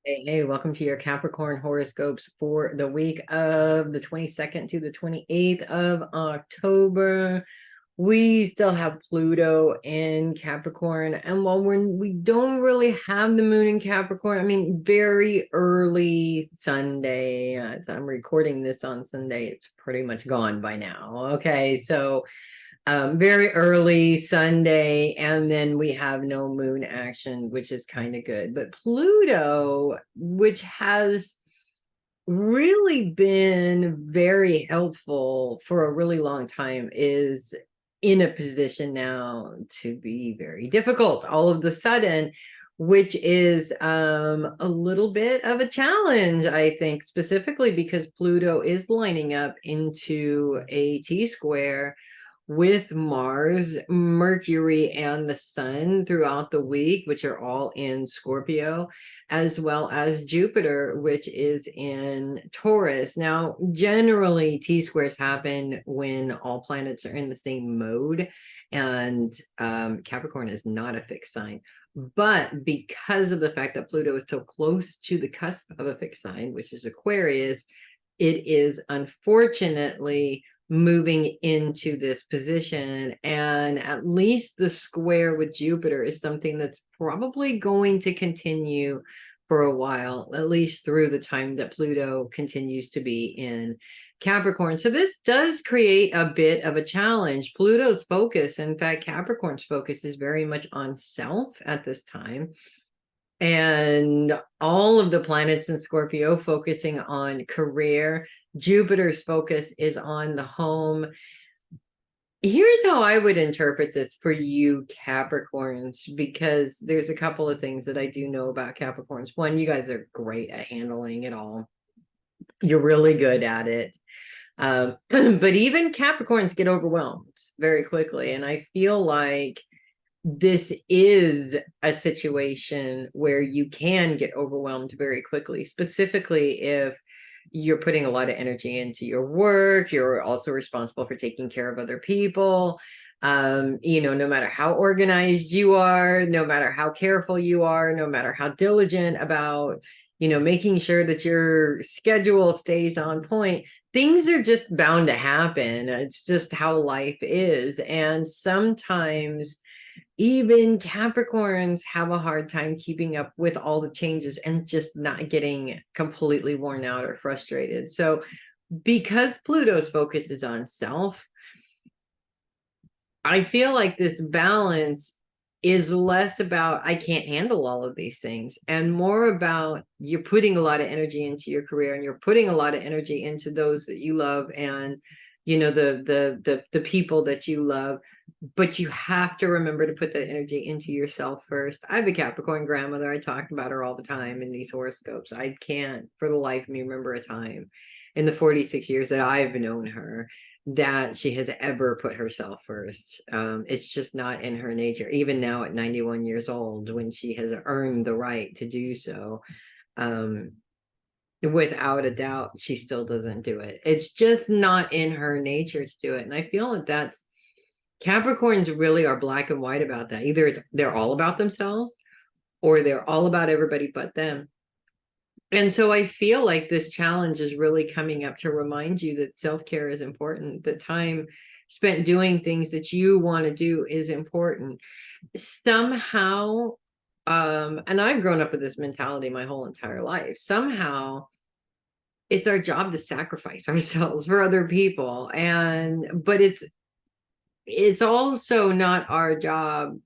Hey, welcome to your Capricorn horoscopes for the week of the 22nd to the 28th of October. We still have Pluto in Capricorn, and while we don't really have the moon in Capricorn, I mean, very early Sunday, as I'm recording this on Sunday, it's pretty much gone by now. Okay, so very early Sunday, and then we have no moon action, which is kind of good. But Pluto, which has really been very helpful for a really long time, is in a position now to be very difficult all of the sudden, which is a little bit of a challenge, I think, specifically because Pluto is lining up into a T-square with Mars, Mercury, and the Sun throughout the week, which are all in Scorpio, as well as Jupiter, which is in Taurus. Now, generally, T squares happen when all planets are in the same mode, and Capricorn is not a fixed sign. But because of the fact that Pluto is so close to the cusp of a fixed sign, which is Aquarius, it is unfortunately moving into this position, and at least the square with Jupiter is something that's probably going to continue for a while, at least through the time that Pluto continues to be in Capricorn. So this does create a bit of a challenge. Pluto's focus, in fact, Capricorn's focus, is very much on self at this time, and all of the planets in Scorpio focusing on career. Jupiter's focus is on the home. Here's how I would interpret this for you Capricorns, because there's a couple of things that I do know about Capricorns. One, you guys are great at handling it all. You're really good at it. But even Capricorns get overwhelmed very quickly. And I feel like this is a situation where you can get overwhelmed very quickly, specifically if you're putting a lot of energy into your work. You're also responsible for taking care of other people. No matter how organized you are, no matter how careful you are, no matter how diligent about, making sure that your schedule stays on point, things are just bound to happen. It's just how life is. And sometimes even Capricorns have a hard time keeping up with all the changes and just not getting completely worn out or frustrated. So, because Pluto's focus is on self, I feel like this balance is less about I can't handle all of these things and more about you're putting a lot of energy into your career, and you're putting a lot of energy into those that you love, and the people that you love, but you have to remember to put that energy into yourself first. I have a Capricorn grandmother. I talk about her all the time in these horoscopes. I can't for the life of me remember a time in the 46 years that I've known her that she has ever put herself first. It's just not in her nature, even now at 91 years old, when she has earned the right to do so. Um, Without a doubt, she still doesn't do it. It's just not in her nature to do it. And I feel that that's Capricorns really are black and white about that. Either they're all about themselves or they're all about everybody but them. And so I feel like this challenge is really coming up to remind you that self-care is important. The time spent doing things that you want to do is important. Somehow, and I've grown up with this mentality my whole entire life. Somehow it's our job to sacrifice ourselves for other people. But it's also not our job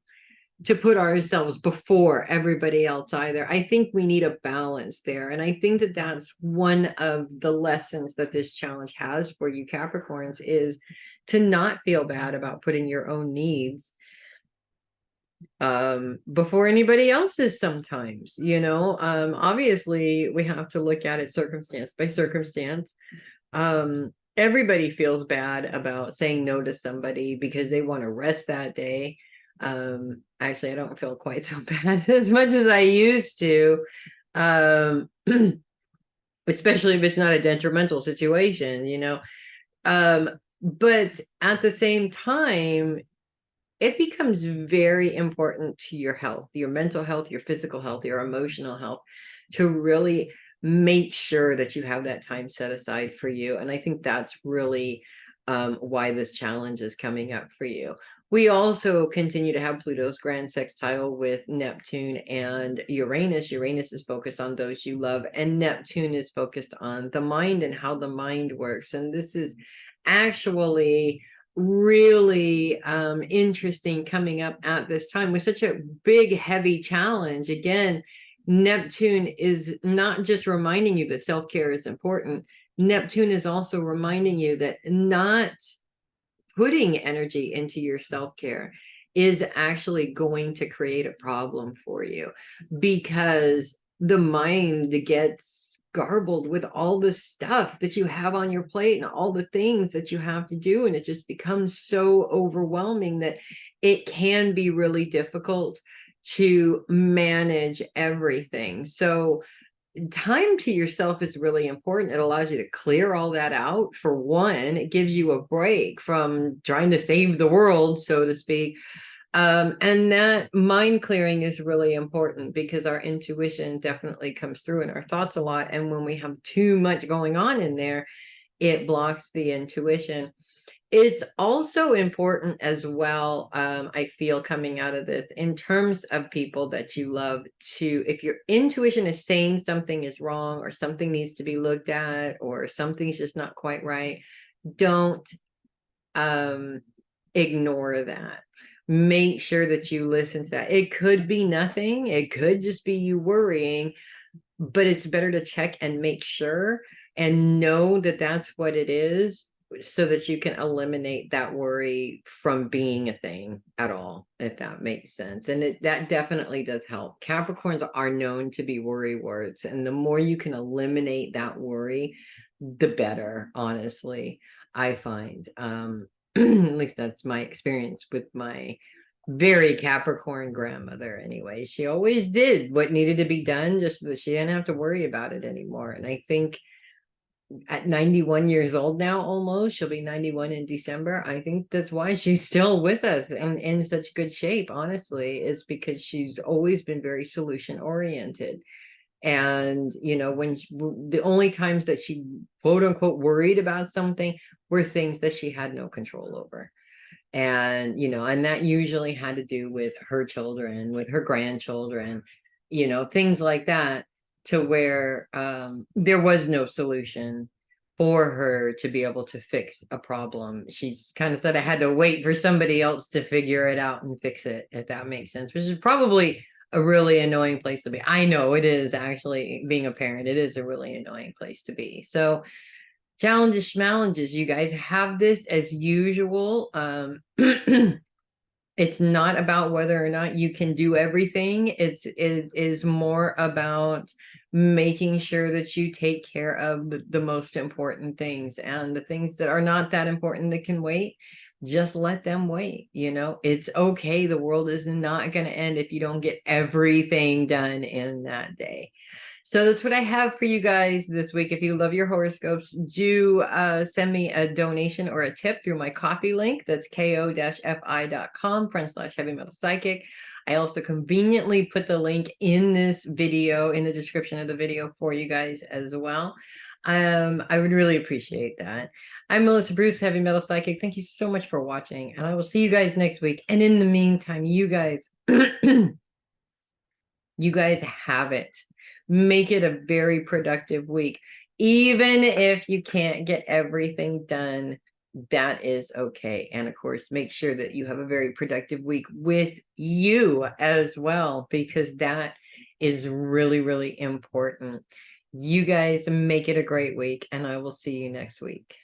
to put ourselves before everybody else either. I think we need a balance there. And I think that that's one of the lessons that this challenge has for you Capricorns, is to not feel bad about putting your own needs before anybody else's sometimes. Obviously we have to look at it circumstance by circumstance. Everybody feels bad about saying no to somebody because they want to rest that day. Actually, I don't feel quite so bad as much as I used to, um, especially if it's not a detrimental situation. But at the same time, it becomes very important to your health, your mental health, your physical health, your emotional health, to really make sure that you have that time set aside for you. And I think that's really why this challenge is coming up for you. We also continue to have Pluto's grand sextile with Neptune and Uranus. Uranus is focused on those you love, and Neptune is focused on the mind and how the mind works. And this is actually really interesting coming up at this time with such a big, heavy challenge. Again, Neptune is not just reminding you that self-care is important. Neptune is also reminding you that not putting energy into your self-care is actually going to create a problem for you, because the mind gets garbled with all the stuff that you have on your plate and all the things that you have to do, and it just becomes so overwhelming that it can be really difficult to manage everything. So time to yourself is really important. It allows you to clear all that out. For one, it gives you a break from trying to save the world, so to speak. And that mind clearing is really important because our intuition definitely comes through in our thoughts a lot. And when we have too much going on in there, it blocks the intuition. It's also important as well, I feel, coming out of this, in terms of people that you love, to, if your intuition is saying something is wrong or something needs to be looked at or something's just not quite right, don't ignore that. Make sure that you listen to that. It could be nothing. It could just be you worrying, but it's better to check and make sure and know that that's what it is, so that you can eliminate that worry from being a thing at all, if that makes sense. And that definitely does help. Capricorns are known to be worry warts, and the more you can eliminate that worry, the better, honestly, I find. At least that's my experience with my very Capricorn grandmother. Anyway, she always did what needed to be done just so that she didn't have to worry about it anymore. And I think at 91 years old now, almost, she'll be 91 in December, I think that's why she's still with us and in such good shape, honestly, is because she's always been very solution oriented. And when the only times that she quote unquote worried about something were things that she had no control over. And that usually had to do with her children, with her grandchildren, things like that, to where there was no solution for her to be able to fix a problem. She kind of said I had to wait for somebody else to figure it out and fix it, if that makes sense, which is probably a really annoying place to be. I know it is, actually, being a parent, it is a really annoying place to be. So challenges, schmallenges, you guys have this as usual. It's not about whether or not you can do everything. It is more about making sure that you take care of the most important things, and the things that are not that important that can wait, just let them wait. It's okay. The world is not going to end if you don't get everything done in that day. So that's what I have for you guys this week. If you love your horoscopes, do send me a donation or a tip through my Ko-fi link. That's ko-fi.com/heavy metal psychic. I also conveniently put the link in this video, in the description of the video, for you guys as well. I would really appreciate that. I'm Melissa Bruce, Heavy Metal Psychic. Thank you so much for watching, and I will see you guys next week. And in the meantime, you guys, you guys have it. Make it a very productive week. Even if you can't get everything done, that is okay. And of course, make sure that you have a very productive week with you as well, because that is really, really important. You guys make it a great week, and I will see you next week.